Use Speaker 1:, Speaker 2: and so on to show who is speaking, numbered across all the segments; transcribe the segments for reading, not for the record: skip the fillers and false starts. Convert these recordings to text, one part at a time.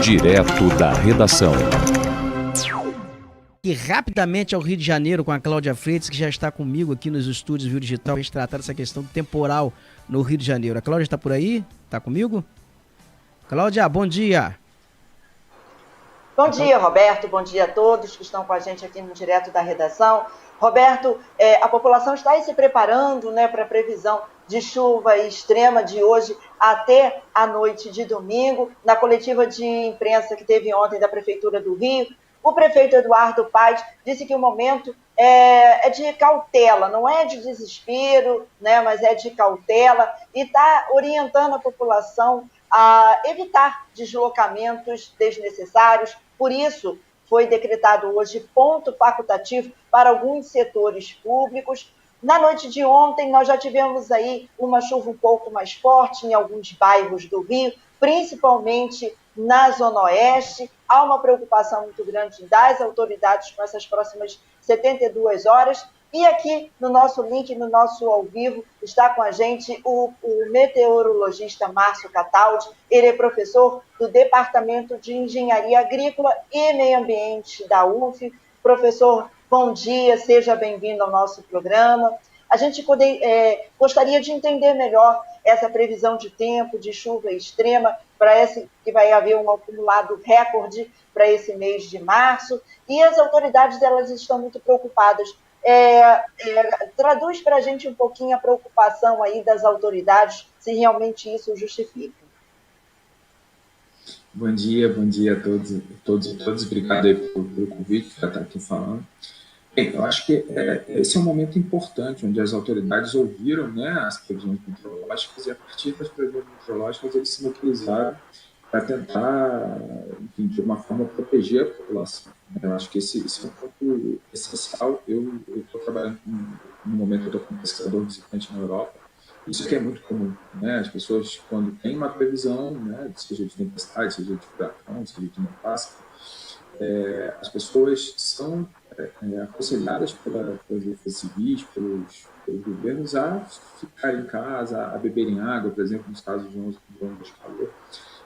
Speaker 1: Direto da redação.
Speaker 2: E rapidamente ao Rio de Janeiro com a Cláudia Freitas, que já está comigo aqui nos estúdios Rio Digital, para a gente tratar dessa questão temporal no Rio de Janeiro. A Cláudia está por aí? Está comigo? Cláudia, bom dia.
Speaker 3: Bom dia, Roberto. Bom dia a todos que estão com a gente aqui no Direto da Redação. Roberto, a população está aí se preparando, né, para a previsão de chuva extrema de hoje até a noite de domingo. Na coletiva de imprensa que teve ontem da Prefeitura do Rio, o prefeito Eduardo Paes disse que o momento é de cautela, não é de desespero, né, mas é de cautela, e está orientando a população a evitar deslocamentos desnecessários. Por isso, foi decretado hoje ponto facultativo para alguns setores públicos. Na noite de ontem, nós já tivemos aí uma chuva um pouco mais forte em alguns bairros do Rio, principalmente na Zona Oeste. Há uma preocupação muito grande das autoridades com essas próximas 72 horas. E aqui no nosso link, no nosso ao vivo, está com a gente o meteorologista Márcio Cataldi. Ele é professor do Departamento de Engenharia Agrícola e Meio Ambiente da UF. Professor, bom dia, seja bem-vindo ao nosso programa. A gente gostaria de entender melhor essa previsão de tempo, de chuva extrema, que vai haver um acumulado recorde para esse mês de março. E as autoridades, elas estão muito preocupadas. Traduz para a gente um pouquinho a preocupação aí das autoridades, se realmente isso justifica.
Speaker 4: Bom dia a todos e todas. Obrigado aí pelo convite para estar aqui falando. Bem, eu acho que esse é um momento importante, onde as autoridades ouviram, né, as previsões meteorológicas, e a partir das previsões meteorológicas eles se mobilizaram para tentar, enfim, de uma forma, proteger a população. Eu acho que esse é um ponto essencial. Eu estou trabalhando, no momento eu estou como pesquisador visitante na Europa. Isso aqui é muito comum, né? As pessoas, quando tem uma previsão, né, seja de tempestade, seja de furacão, seja de nevasca, as pessoas são aconselhadas pelas defesas civis, pelos governos, a ficar em casa, a beberem água, por exemplo, nos casos de ondas de calor.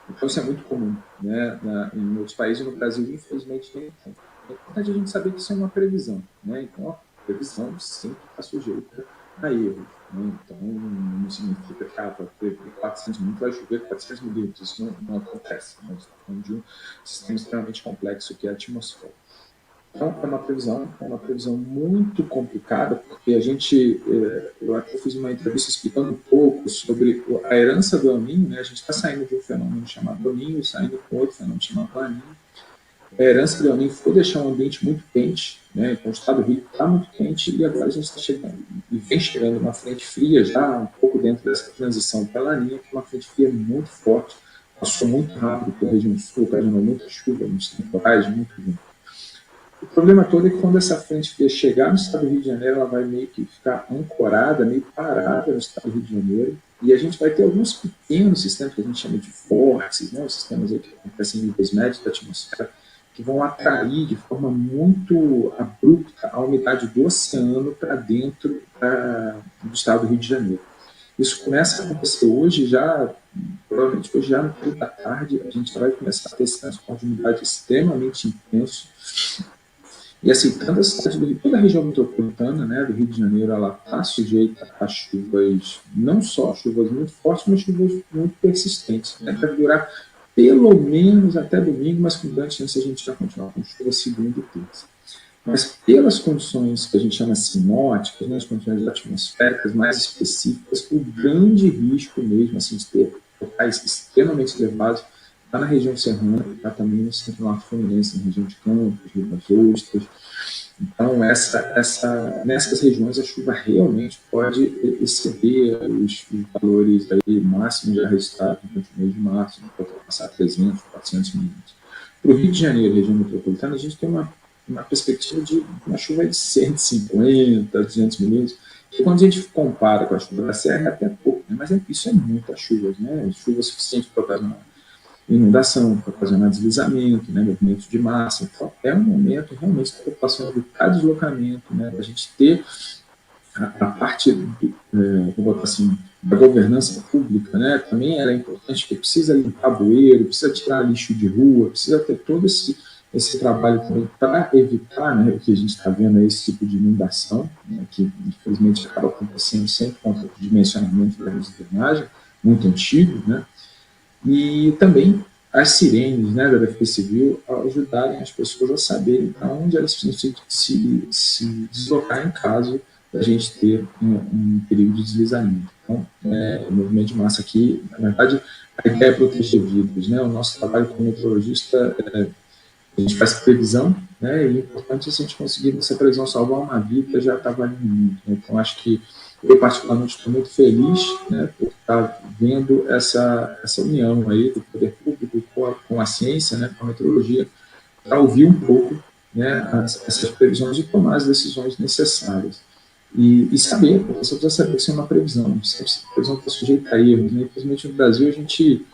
Speaker 4: Então, isso é muito comum, né? Em outros países, no Brasil, infelizmente, nem tem. É importante a gente saber que isso é uma previsão, né? Então, a previsão sempre está sujeita a erros, né? Então, não significa que para ter 400 milímetros vai chover 400 milímetros. Isso não acontece. Nós estamos falando de um sistema extremamente complexo que é a atmosfera. Então, é uma previsão muito complicada, porque eu até fiz uma entrevista explicando um pouco sobre a herança do El Niño, né? A gente está saindo de um fenômeno chamado El Niño e saindo com outro fenômeno chamado La Niña. A herança do El Niño foi deixar um ambiente muito quente, né? Então o estado do Rio está muito quente, e agora a gente está chegando, e vem chegando uma frente fria já um pouco dentro dessa transição para La Niña, que é uma frente fria muito forte, passou muito rápido pela região sul, ocasionou muita chuva nos temporais, muito vento. O problema todo é que quando essa frente fria chegar no estado do Rio de Janeiro, ela vai meio que ficar ancorada, meio parada no estado do Rio de Janeiro, e a gente vai ter alguns pequenos sistemas que a gente chama de vórtices, né, os sistemas aí que acontecem em níveis médios da atmosfera, que vão atrair de forma muito abrupta a umidade do oceano para dentro do estado do Rio de Janeiro. Isso começa a acontecer hoje, provavelmente hoje já no período da tarde, a gente vai começar a ter esse transporte de umidade extremamente intenso. E assim, tanto a cidade do Rio, toda a região metropolitana, né, do Rio de Janeiro, ela está sujeita a chuvas, não só chuvas muito fortes, mas chuvas muito persistentes, né, para durar pelo menos até domingo, mas com grande chance a gente vai continuar com chuva segunda e terça. Mas pelas condições que a gente chama sinóticas, né, as condições atmosféricas mais específicas, o grande risco mesmo assim, de ter locais extremamente elevados está na região serrana, está também no centro-norte fluminense, na região de Campos, Rio das Ostras. Então, nessas regiões, a chuva realmente pode exceder os valores aí máximos já registrados durante o mês de março, pode passar 300, 400 milímetros. Para o Rio de Janeiro, região metropolitana, a gente tem uma perspectiva de uma chuva de 150, 200 milímetros, que quando a gente compara com a chuva da Serra, é até pouco, né? Mas isso é muita chuva, né? Chuva suficiente para ocasionar inundação, para ocasionar deslizamento, né, movimento de massa. Então, é um momento realmente que a população evitar deslocamento, né, a gente ter a parte, vou botar assim, da governança pública, né, também era importante, porque precisa limpar bueiro, precisa tirar lixo de rua, precisa ter todo esse trabalho também para evitar, né, o que a gente está vendo aí, esse tipo de inundação, né, que infelizmente acaba acontecendo sempre com o dimensionamento da drenagem, muito antigo, né, e também as sirenes, né, da Defesa Civil ajudarem as pessoas a saberem para onde elas precisam se deslocar em caso da gente ter um perigo de deslizamento. Então, o movimento de massa aqui, na verdade, a ideia é proteger vidas, né? O nosso trabalho como meteorologista, a gente faz previsão, né? E é importante se a gente conseguir nessa previsão salvar uma vida, já está valendo muito. Né? Então, acho que eu, particularmente, estou muito feliz, né, por estar vendo essa união aí do poder público com a ciência, né, com a meteorologia, para ouvir um pouco, né, essas previsões e tomar as decisões necessárias. E saber, porque você precisa saber se é uma previsão, se a previsão está sujeita a erros. Né? Infelizmente, no Brasil, a gente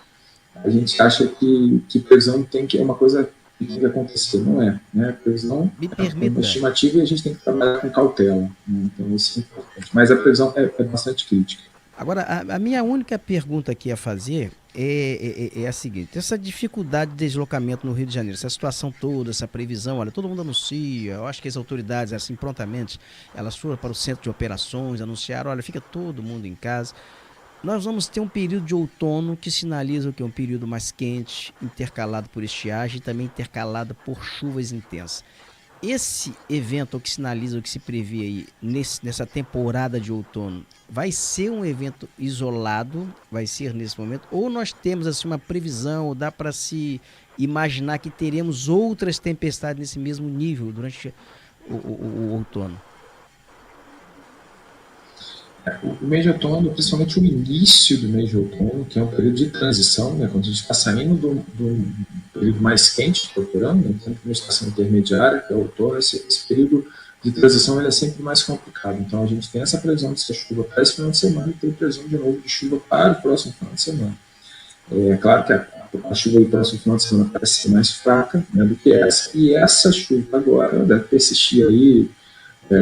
Speaker 4: acha que previsão é uma coisa que tem que acontecer. Não é. Né? Previsão é uma estimativa e a gente tem que trabalhar com cautela. Né? Então, isso é importante. Mas a previsão é bastante crítica.
Speaker 2: Agora, a minha única pergunta aqui a fazer é a seguinte: essa dificuldade de deslocamento no Rio de Janeiro, essa situação toda, essa previsão, olha, todo mundo anuncia, eu acho que as autoridades, assim, prontamente, elas foram para o centro de operações, anunciaram, olha, fica todo mundo em casa. Nós vamos ter um período de outono que sinaliza o que? Um período mais quente, intercalado por estiagem e também intercalado por chuvas intensas. Esse evento, o que sinaliza, o que se prevê aí nessa temporada de outono, vai ser um evento isolado, vai ser nesse momento, ou nós temos assim uma previsão, ou dá para se imaginar que teremos outras tempestades nesse mesmo nível durante o outono?
Speaker 4: O mês de outono, principalmente o início do mês de outono, que é um período de transição, né, quando a gente está saindo do período mais quente, que é o verão, né, tanto uma estação intermediária, que é o outono, esse período de transição ele é sempre mais complicado. Então a gente tem essa previsão de ser chuva para esse final de semana e tem previsão de novo de chuva para o próximo final de semana. É claro que a chuva do próximo final de semana parece ser mais fraca, né, do que essa, e essa chuva agora deve persistir aí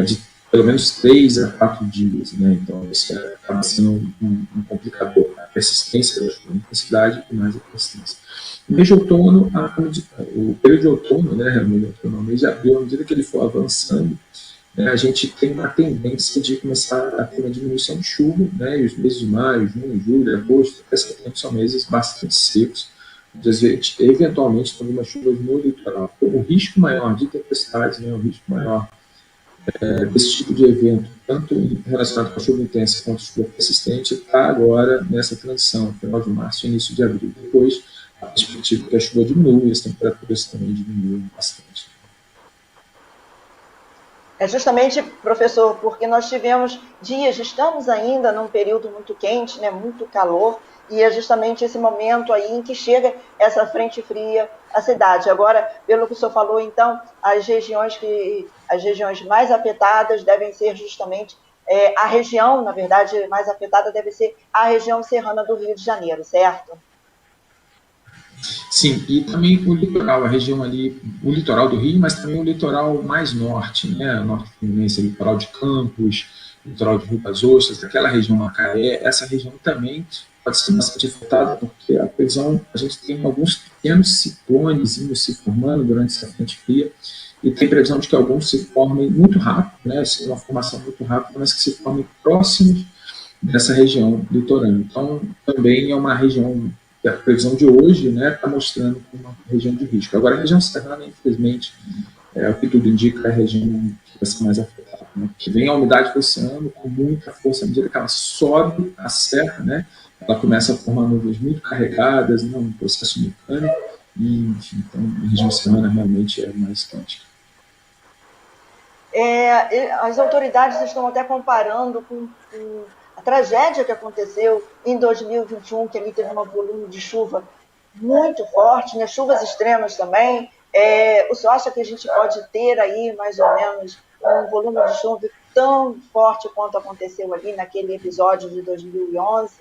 Speaker 4: de pelo menos 3 a 4 dias, né? Então isso acaba sendo um complicador, a persistência da chuva, a intensidade e mais a persistência. No mês de outono, o período de outono, né, no mês de abril, à medida que ele for avançando, né, a gente tem uma tendência de começar a ter uma diminuição de chuva, né, e os meses de maio, junho, julho, agosto, até setembro são meses bastante secos, eventualmente com algumas chuvas no litoral. O risco maior de tempestades, né, o risco maior desse tipo de evento, tanto relacionado com a chuva intensa quanto a chuva persistente, está agora nessa transição, final de março e início de abril. Depois, a perspectiva é que a chuva diminui, as temperaturas também diminuem bastante.
Speaker 3: É justamente, professor, porque nós tivemos dias, estamos ainda num período muito quente, né, muito calor, e é justamente esse momento aí em que chega essa frente fria à cidade. Agora, pelo que o senhor falou, então, as regiões mais afetadas devem ser justamente a região, na verdade, mais afetada deve ser a região serrana do Rio de Janeiro, certo?
Speaker 4: Sim, e também o litoral, a região ali, o litoral do Rio, mas também o litoral mais norte, né? O norte fluminense, o litoral de Campos, o litoral de Rio das Ostras, aquela região Macaé, essa região também pode ser bastante afetada, porque a gente tem alguns pequenos ciclones se formando durante essa frente fria, e tem previsão de que alguns se formem muito rápido, né? Uma formação muito rápida, mas que se formem próximos dessa região litorânea. Então, também é uma região que a previsão de hoje está mostrando como uma região de risco. Agora, a região serrana, infelizmente, o que tudo indica, é a região que vai ser mais afetada. Né? Que vem a umidade do oceano com muita força, à medida que ela sobe a serra, né? Ela começa a formar nuvens muito carregadas, né? Um processo mecânico, e, enfim, então, a região serrana realmente é mais quente.
Speaker 3: As autoridades estão até comparando com a tragédia que aconteceu em 2021, que ali teve um volume de chuva muito forte, né? Chuvas extremas também. O senhor acha que a gente pode ter aí mais ou menos um volume de chuva tão forte quanto aconteceu ali naquele episódio de 2011?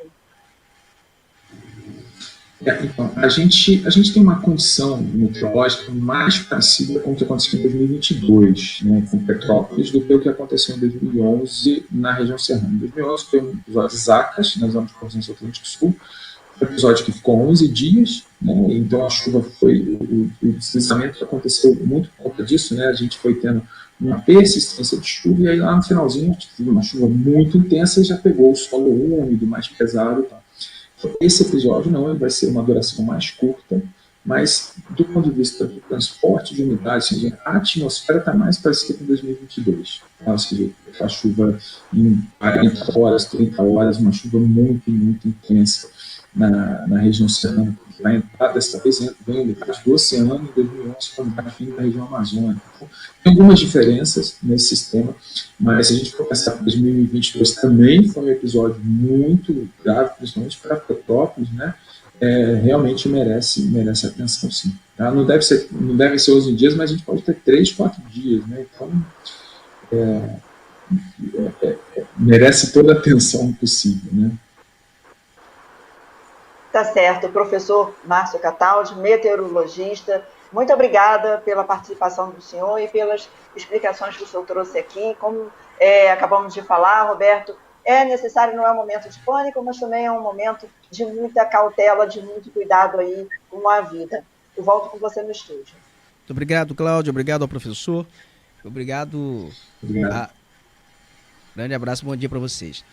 Speaker 4: Então, a gente tem uma condição meteorológica mais parecida com o que aconteceu em 2022, né, com Petrópolis, do que o que aconteceu em 2011 na região serrana. Em 2011 foi um episódio Zacas, nas zonas de Conferência do Atlântico Sul, um episódio que ficou 11 dias, né, então a chuva o deslizamento aconteceu muito por conta disso, né, a gente foi tendo uma persistência de chuva, e aí lá no finalzinho a gente teve uma chuva muito intensa e já pegou o solo úmido, mais pesado e tal. Esse episódio não, ele vai ser uma duração mais curta, mas do ponto de vista do transporte de umidade, a atmosfera está mais parecida com 2022. Ou seja, a chuva em 40 horas, 30 horas, uma chuva muito, muito intensa na região serrana, que vai entrar desta vez, vem umidade do oceano em 2011, como vai vir na região amazônica. Então, tem algumas diferenças nesse sistema, mas se a gente for pensar que 2022 também foi um episódio muito grave, principalmente para Petrópolis, né? Realmente merece atenção, sim. Tá? Não devem ser 11 dias, mas a gente pode ter 3, 4 dias, né? Então, merece toda a atenção possível, né?
Speaker 3: Tá certo, professor Márcio Cataldi, meteorologista, muito obrigada pela participação do senhor e pelas explicações que o senhor trouxe aqui. Como acabamos de falar, Roberto, é necessário, não é um momento de pânico, mas também é um momento de muita cautela, de muito cuidado aí com a vida. Eu volto com você no estúdio.
Speaker 2: Muito obrigado, Cláudio, obrigado ao professor, obrigado. Grande abraço, bom dia para vocês.